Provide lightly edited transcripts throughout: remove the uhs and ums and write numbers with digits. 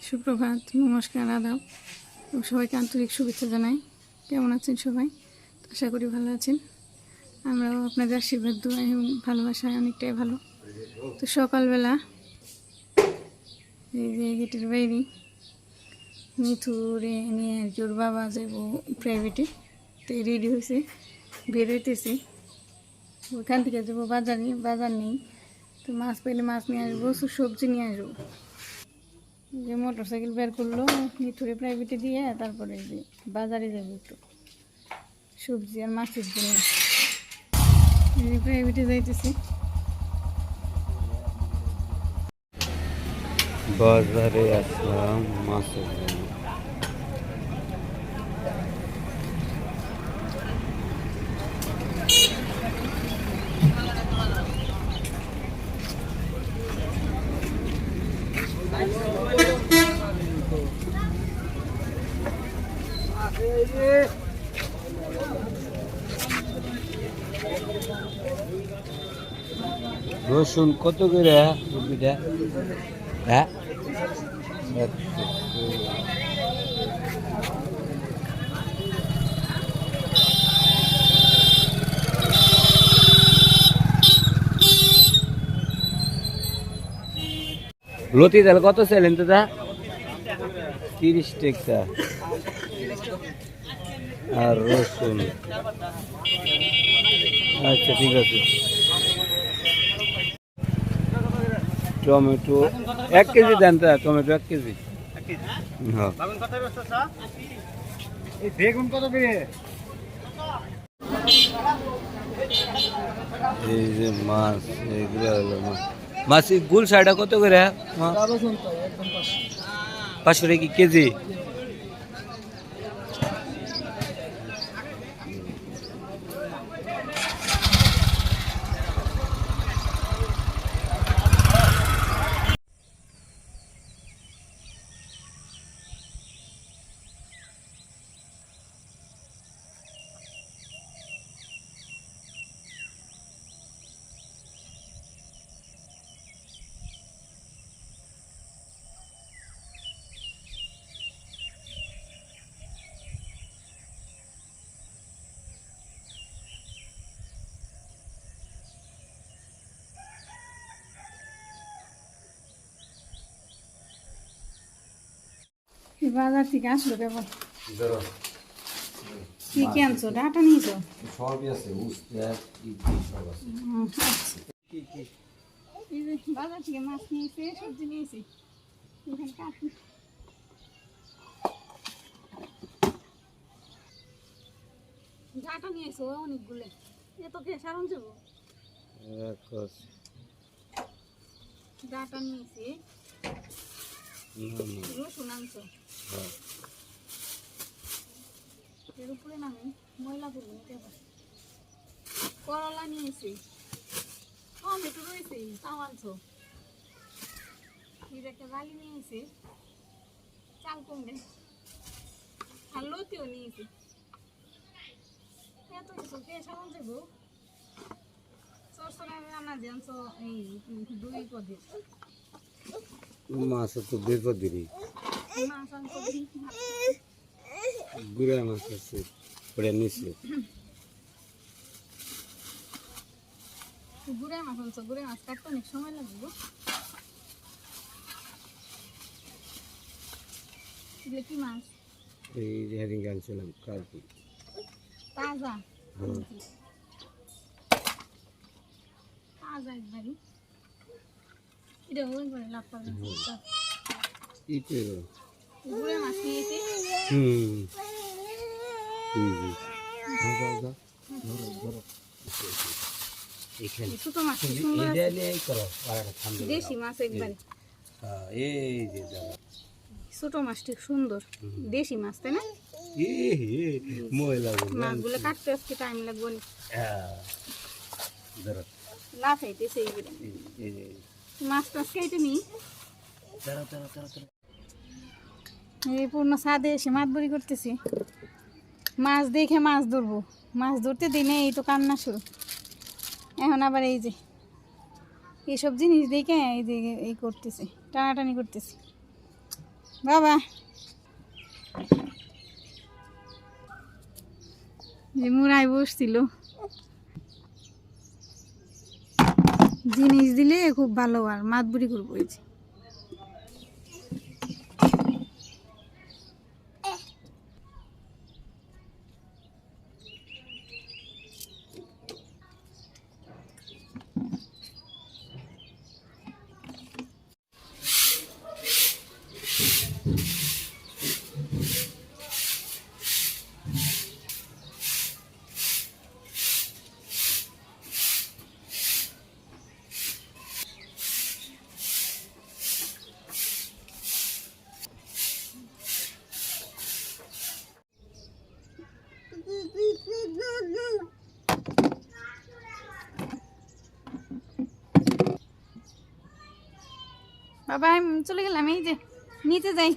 সুপ্রভাত, নমস্কার, আদাব। সবাইকে আন্তরিক শুভেচ্ছা জানাই। কেমন আছেন সবাই? আশা করি ভালো আছেন। আমরাও আপনাদের আশীর্বাদ দোয়া এবং ভালোবাসায় অনেকটাই ভালো। তো সকালবেলা এই যে গেটের বাইরে মিথুরে নিয়ে আর কি ওর বাবা যাবো প্রাইভেটে, তো রেডি হয়েছে, বের হইতেছে। ওইখান থেকে যাবো বাজারে, বাজার নেই, তো মাছ পেলে মাছ নিয়ে আসবো, সবজি নিয়ে আসবো। যে মোটর সাইকেল বের করলো মিথুরে প্রাইভেটে দিয়ে, তারপরে যে বাজারে যাবো একটু সবজি আর মাছের জন্য। প্রাইভেটে যাইতেছি। বাজারে আসলাম মাছের জন্য। রসুন কত করে রুপিটা? হ্যাঁ, লতি তেল কত চাইলেন দাদা? 30 টাকা। আর রসুন, আচ্ছা ঠিক আছে। টমেটো 1 কেজি দেন তা, টমেটো 1 কেজি। হ্যাঁ, বেগুন কত করে? এই যে মাছ, এইগুলো হলো মাছ। মাছ গুল শাড়িটা কত করে? 500 টাকা কেজি। বাজার থেকে আসলো কেবল। কি কি আনছো? ডাটা নিয়েছো? সবই আছে, উস্তে সব আছে। এই যে বাজার থেকে মাছ নিয়েছে, সবজি নিয়েছি। এখানে কাটুন ডাটা নিয়েছো অনেকগুলো। এত কে সারণ যাবো? ডাটা নিয়েছি, রসুন আনছো। এর উপরে নামি ময়লা করবো নিতে পারে। করলা নিয়েছি, টমেটো রয়েছে, তাও আনছো। একটা বালি নিয়েছি, চাল কমবে, আর লতিও নিয়েছি। এত কিছু কে সামান যাবো? রান্না দিয়ে আনছো এই 2 পদের মাছ তো 2 পদেরই। মাছ আনছো, গুড়া মাছ আছে পড়ে নিচে। গুড়া মাছ আনছো। গুড়া মাছ কাটতে অনেক সময় লাগবে। এগুলো কি মাছ? এই যে হেরিং আনছিলাম কালকে, তাজা। তাজা একবারই। এটা ওই করে লাভ করবে। গুড়া মাছ নিয়েছি। ছোট মাছ দেশি মাছ একবারে। ছোট মাছটি সুন্দর দেশি মাছ, তাই না? মাছগুলো কাটতে আজকে টাইম লাগবে না। লাফাইতেছে এইগুলো। মাছ টাছ কেটে নি এই পূর্ণ ছাদে এসে মাছ বড়ি করতেছি। মাছ দেখে মাছ ধরবো, মাছ ধরতে দিনে এই তো কান্না শুরু। এখন আবার এই যে এইসব জিনিস দেখে এই যে এই করতেছি, টানাটানি করতেছি। বাবা যে মুরাই বসছিল, জিনিস দিলে খুব ভালো আর মাতবুরি করবো। এই যে বাবা আমি চলে গেলাম। এই যে নিচে যাই,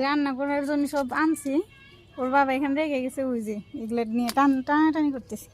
রান্না করার জন্য সব আনছি। ওর বাবা এখানে রেখে গেছে, ওই যে এগুলো নিয়ে টানাটানি করতেছে।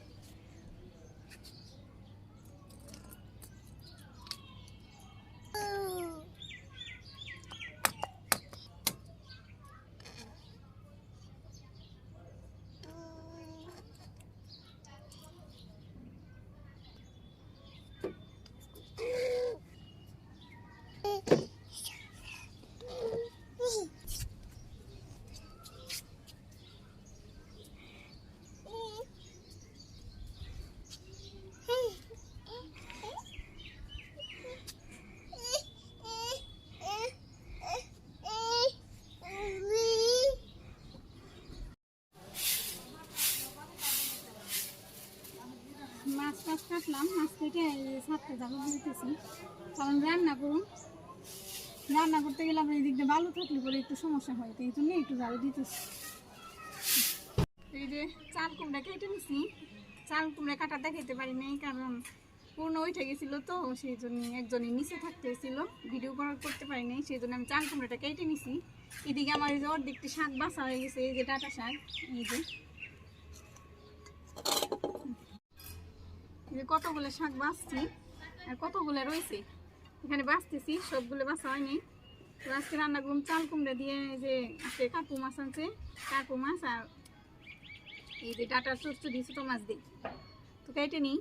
মাছ টাছ কাটলাম, মাছ কেটে ছাদতে জাল দিতেছি, কারণ রান্না করতে গেলে আবার এদিক দিয়ে বালু থাকলে পরে একটু সমস্যা হয়, তো এই জন্য একটু জাল দিতেছি। এই যে চাল কুমড়া কেটে নিছি, চাল কুমড়া কাটা দেখাইতে পারি নাই কারণ পূর্ণ উঠে গেছিলো, তো সেই জন্য একজনের নিচে থাকতে হয়েছিল, ভিডিও করতে পারি নাই, সেই জন্য আমি চাল কুমড়াটা কেটে নিছি। এদিকে আমার এই যে অর্ধেকটি শাক বাছা হয়ে গেছে, এই যে ডাঁটা শাক, এই যে কতগুলো শাক বাছছি আর কতগুলো রয়েছে এখানে বাছতেছি, সবগুলো বাছা হয়নি। তো আজকে রান্না করুন চাল কুমড়া দিয়ে, যে আজকে কাকু মাছ আনছে, কাকু মাছ আর এই যে ডাটার চচ্চড়ি ছোটো মাছ দিই, তো কেটে নিই।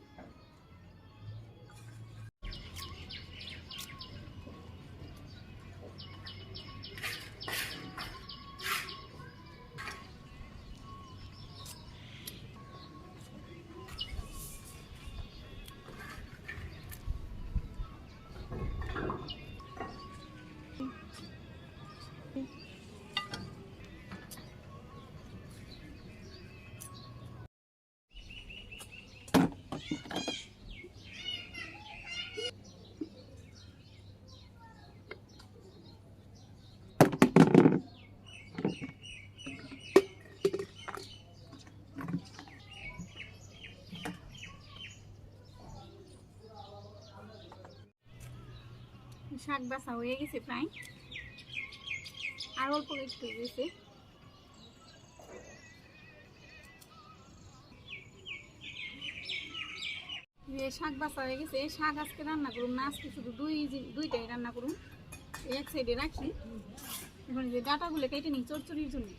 শাক বাছা হয়ে গেছে প্রায়, আর অল্প একটু গেছে। শাক বাছা হয়ে গেছে, শাক আজকে রান্না করুন না, আজকে শুধু দুইটাই রান্না করুন, এক সাইডে রাখি। এখন যে ডাটাগুলো কেটে নিই চচ্চড়ির জন্য।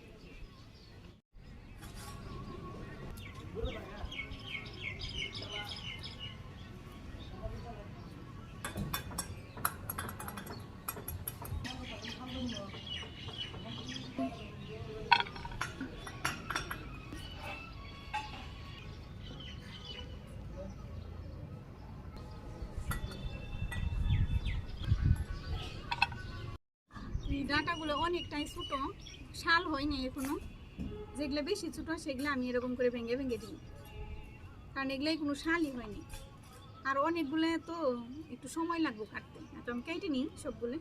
এই ডাঁটাগুলো অনেকটাই ছোটো, শাল হয়নি এখনো, যেগুলো বেশি ছোটো সেগুলো আমি এরকম করে ভেঙে ভেঙে দিই, কারণ এগুলাই কোনো শালই হয়নি। আর অনেকগুলো তো একটু সময় লাগবে কাটতে, তো আমি কেটে নিই সবগুলো।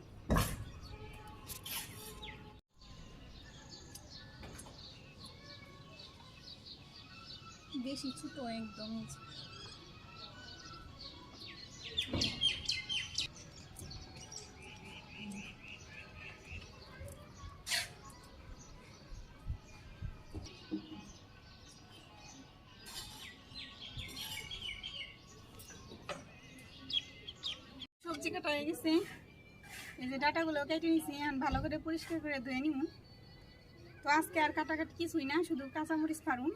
বেশি ছোটো একদম। সবজি কাটা হয়ে গেছে, এই যে ডাটাগুলো কেটে নিছি, এখন ভালো করে পরিষ্কার করে ধুয়ে নিব। তো আজকে আর কাটাকাটি কিছুই না, শুধু কাঁচামরিচ ফাড়ুন,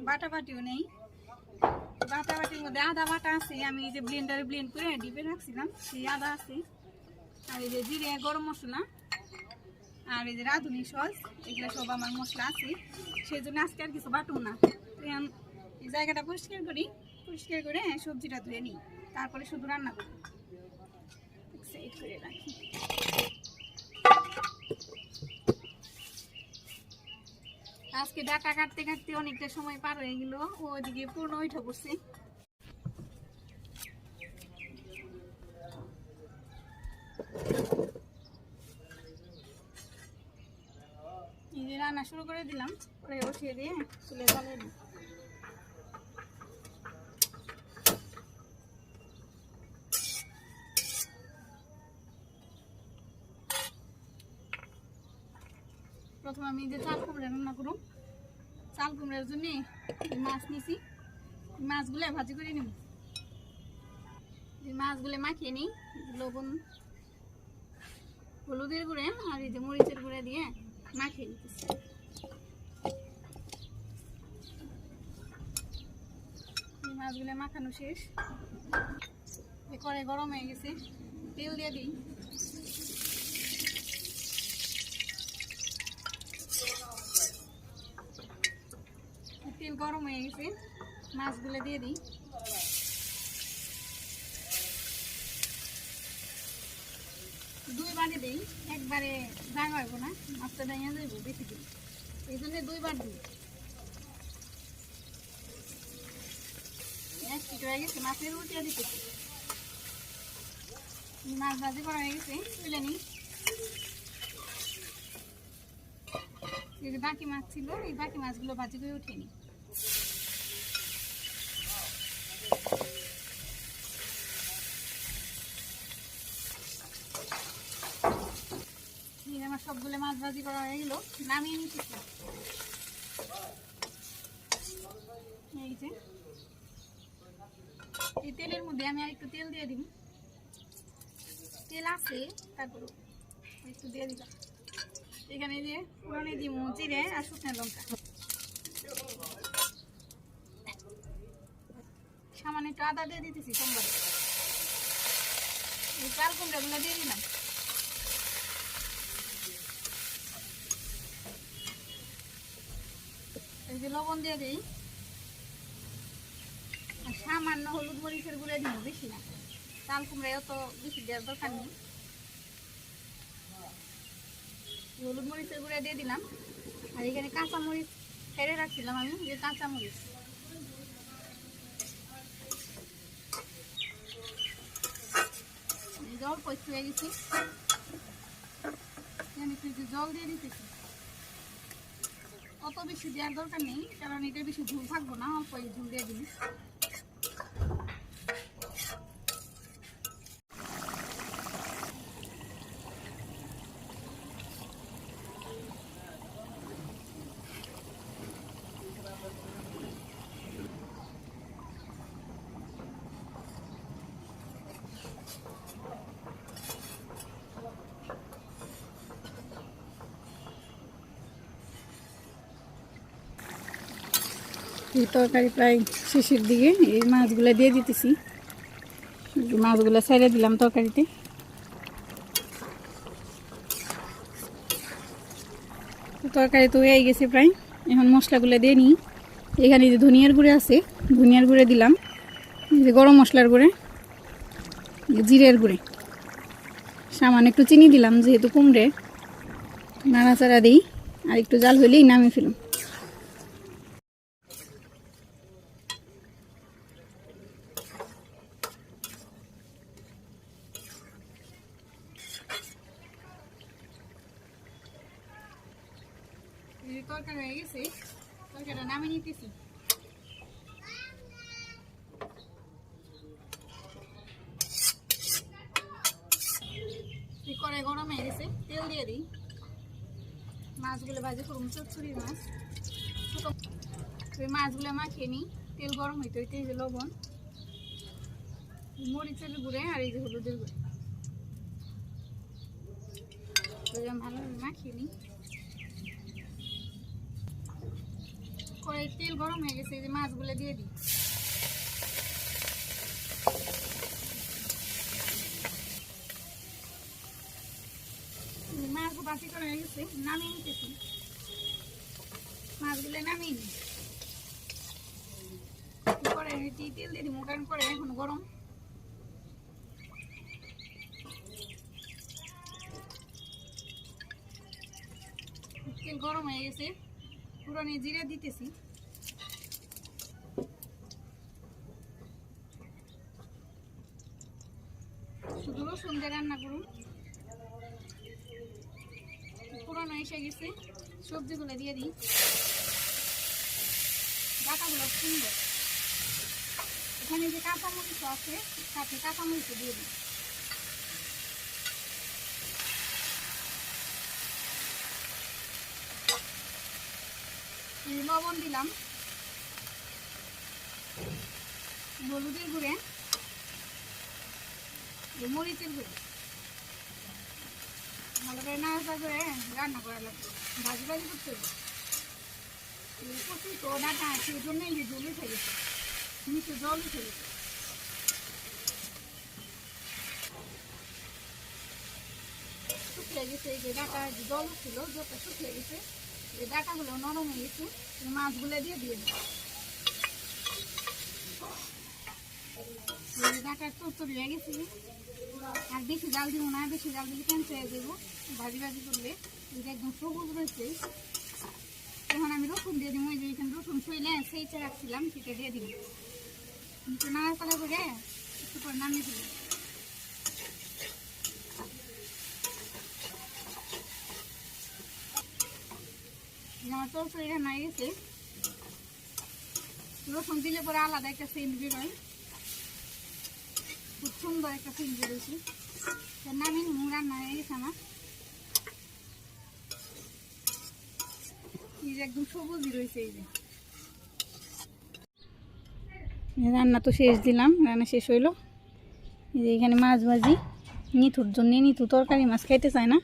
বাটাবাটিও নেই। বাটাবাটির মধ্যে আদা বাটা আছে, আমি এই যে ব্লেন্ডারে ব্লেন্ড করে ডিপে রাখছিলাম, সেই আদা আছে। আর এই যে জিরে, গরম মশলা, আর এই যে রাঁধুনি সস, এগুলো সব আমার মশলা আছে, সেই জন্য আজকে আর কিছু বাটুম না। এখন এই জায়গাটা পরিষ্কার করি, পরিষ্কার করে সবজিটা ধুয়ে নিই, তারপরে শুধু রান্না করি। সাইড করে রাখি। আজকে ডাটা কাটতে কাটতে অনেকটা সময় পার হয়ে গেল, ওইদিকে পূর্ণ উঠে পড়ছে। এই যে রান্না শুরু করে দিলাম, পরে বসিয়ে দিয়ে চুলে জ্বালিয়ে দিই। প্রথমে আমি যে চাল কুমড়া রান্না করব, চাল কুমড়ার জন্য মাছ নিছি, মাছগুলো ভাজি করে নিব। মাছগুলো মাখিয়ে নিই, লবণ হলুদের গুঁড়ে আর এই যে মরিচের গুঁড়ে দিয়ে মাখিয়ে নিতেছি। মাছগুলো মাখানো শেষ, কড়াই গরম হয়ে গেছে, তেল দিয়ে দিই। তেল গরম হয়ে গেছে, মাছগুলো দিয়ে দিই। দুইবারে দিই, একবারে জাগা হইব না, মাছটা দাইয়া যাইব বেশি দিন, এই জন্য দুইবার দিই। হয়ে গেছে, মাছের উঠিয়ে দিতেছি। মাছ ভাজি করা হয়ে গেছে, তুলে নিই। এই যে বাকি মাছ ছিল, এই বাকি মাছগুলো ভাজি করে উঠিয়ে নিই। আমার সবগুলো মাছ ভাজি করা হয়ে গেল, নামিয়ে নিতেছি। এই যে এই তেলের মধ্যে আমি আর একটু তেল দিয়ে দিব, তেল আছে তারপর একটু দিয়ে দিলাম। এখানে যে পুরানি দিব জিরে আর শুকনো লঙ্কা, সামান্য একটু আদা দিয়ে দিতেছি। সোমবার এই চাল কুমড়াগুলো দিয়ে দিলাম। এই যে লবণ দিয়ে দিই, আর সামান্য হলুদ মরিচের গুঁড়ো দিব, বেশি না, চাল কুমড়ায় অত বেশি দেওয়ার দরকার নেই। হলুদ মরিচের গুঁড়ো দিয়ে দিলাম। আর এখানে কাঁচামরিচ ফেলে রাখছিলাম আমি, যে কাঁচামরিচ জল পয়সা হয়ে গেছি, আমি একটু জল দিয়ে দিতেছি। অত বেশি দেওয়ার দরকার নেই, কারণ এটা বেশি ঝুল থাকবো না, অল্প ঝুল দিয়ে দিই। এই তরকারি প্রায় শেষের দিকে, এই মাছগুলো দিয়ে দিতেছি। মাছগুলো ছেড়ে দিলাম তরকারিতে। তরকারি তো হয়ে গেছে প্রায়, এখন মশলাগুলো দিয়ে নিই। এখানে যে ধনিয়ার গুঁড়ে আছে, ধনিয়ার গুঁড়ে দিলাম, যে গরম মশলার গুঁড়ে, জিরের গুঁড়ে, সামান্য একটু চিনি দিলাম, যেহেতু কুমড়ে নাড়াচাড়া দিই। আর একটু জাল হইলেই নামিয়ে ফেলুন। তরকারি হয়ে গেছে, তরকারিটা নামিয়ে নিতেছি। কড়াই গরম হয়ে গেছে, তেল দিয়ে দিই। মাছগুলো ভাজি করুন, চচ্চড়ি মাছ, মাছগুলো মাখিয়ে নিই। তেল গরম হইতে হইতে এই যে লবণ, মরিচের গুঁড়ে আর এই যে হলুদের গুঁড়ে, ভালোভাবে মাখিয়ে নিই। কড়াই তেল গরম হয়ে গেছে, এই যে মাছগুলো দিয়ে দিই। মাছগুলো বাটি করা হয়ে গেছে, নামিয়ে নিতেছি। মাছগুলো নামিয়ে নিই। কড়াই তেল দিয়ে দিই, মোটান করে এখন গরম। তেল গরম হয়ে গেছে, পুরনো জিরা দিতেছি। শুধু রসুন দিয়ে রান্না করুন। পুরনো এসে গেছে, সবজিগুলো দিয়ে দিই। ডাটাগুলো সুন্দর। এখানে যে কাঁচামরিচ আছে, সাথে কাঁচামরিচ দিয়ে দিই। লবণ দিলাম, হলুদের গুঁড়ে, মরিচের গুঁড়ে। ভালো করে নাড়াচাড়া করে রান্না করা লাগবে, ভাজি ভাজি করতে হবে। প্রচুর তো ডাটা সেই জন্যই জল উঠে গেছে, নিচে জল উঠে গেছে। শুকিয়ে গেছে, এই যে ডাটা জল উঠছিল, জলটা শুকিয়ে গেছে। এই ডাটাগুলো নরম হয়ে গেছে, মাছগুলো দিয়ে দিই। ডাটার চচ্চড়ি হয়ে গেছে। আর বেশি জাল দিব না, বেশি জাল দিলে ক্যান্সেল হয়ে দেবো। ভাজি ভাজি করলে এটা একদম সবুজ রয়েছে। তখন আমি রসুন দিয়ে দিব। যে এখানে রসুন ছুঁইলে সেইটা রাখছিলাম, সেটা দিয়ে দিব। কিন্তু নাড়াচাড়া করে একটু পরে নামিয়ে দিলাম। আমার চচ্চড়ি রান্না হয়ে গেছে। রসুন দিলে পরে আলাদা একটা সেন্ট বেরোয়, খুব সুন্দর একটা সেন্ট বেরোচ্ছে। নামিয়ে রান্না হয়ে গেছে আমার। এই যে একদম সবুজই রয়েছে। এই যে রান্না তো শেষ দিলাম, রান্না শেষ হইলো। এই যে এখানে মাছ ভাজি, নিতুর জন্য নিতু তরকারি মাছ খাইতে চায় না।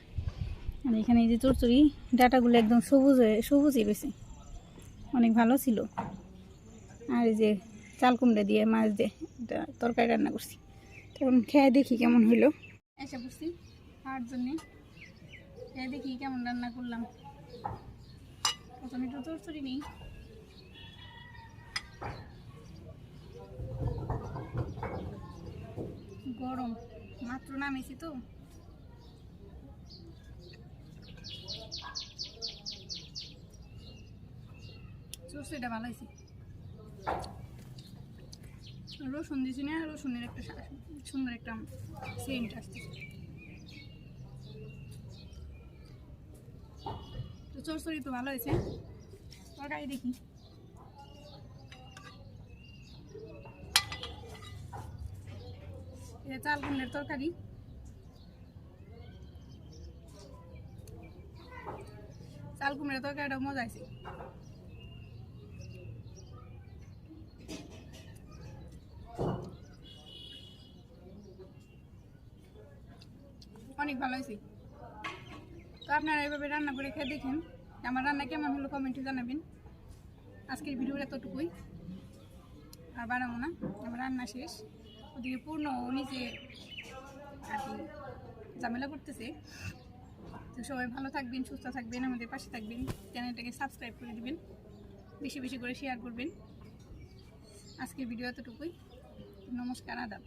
আর এখানে এই যে চচ্চড়ি, ডাটাগুলো একদম সবুজই রয়েছে, অনেক ভালো ছিল। আর এই যে চাল কুমড়া দিয়ে মাছ দিয়ে তরকারি রান্না করছি। তখন খেয়ে দেখি কেমন হইলো। এসে বসছি খাওয়ার জন্যে, খেয়ে দেখি কেমন রান্না করলাম। প্রথমে একটু চচ্চড়ি নেই। গরম, মাত্র নামেছি তো। চচ্চড়িটা ভালো হয়েছে। রসুন দিয়েছি না, রসুনের একটা সুন্দর একটা সেন্ট আসছে। তো চচ্চড়ি তো ভালো হয়েছে। তরকারি দেখি। এটা চাল কুমড়ের তরকারি। চাল কুমড়ের তরকারিটা মজা আছে। অনেক ভালো হয়েছে। তো আপনারা এইভাবে রান্না করে খেয়ে দেখেন আমার রান্না কেমন হলো, কমেন্টে জানাবেন। আজকের ভিডিওটা এতটুকুই, আর বাড়াবো না। আমার রান্না শেষ। ওদিকে পূর্ণ নিজে আর কি ঝামেলা করতেছে। তো সবাই ভালো থাকবেন, সুস্থ থাকবেন, আমাদের পাশে থাকবেন। চ্যানেলটাকে সাবস্ক্রাইব করে দিবেন, বেশি বেশি করে শেয়ার করবেন। আজকের ভিডিও এতটুকুই। নমস্কার, আদাব।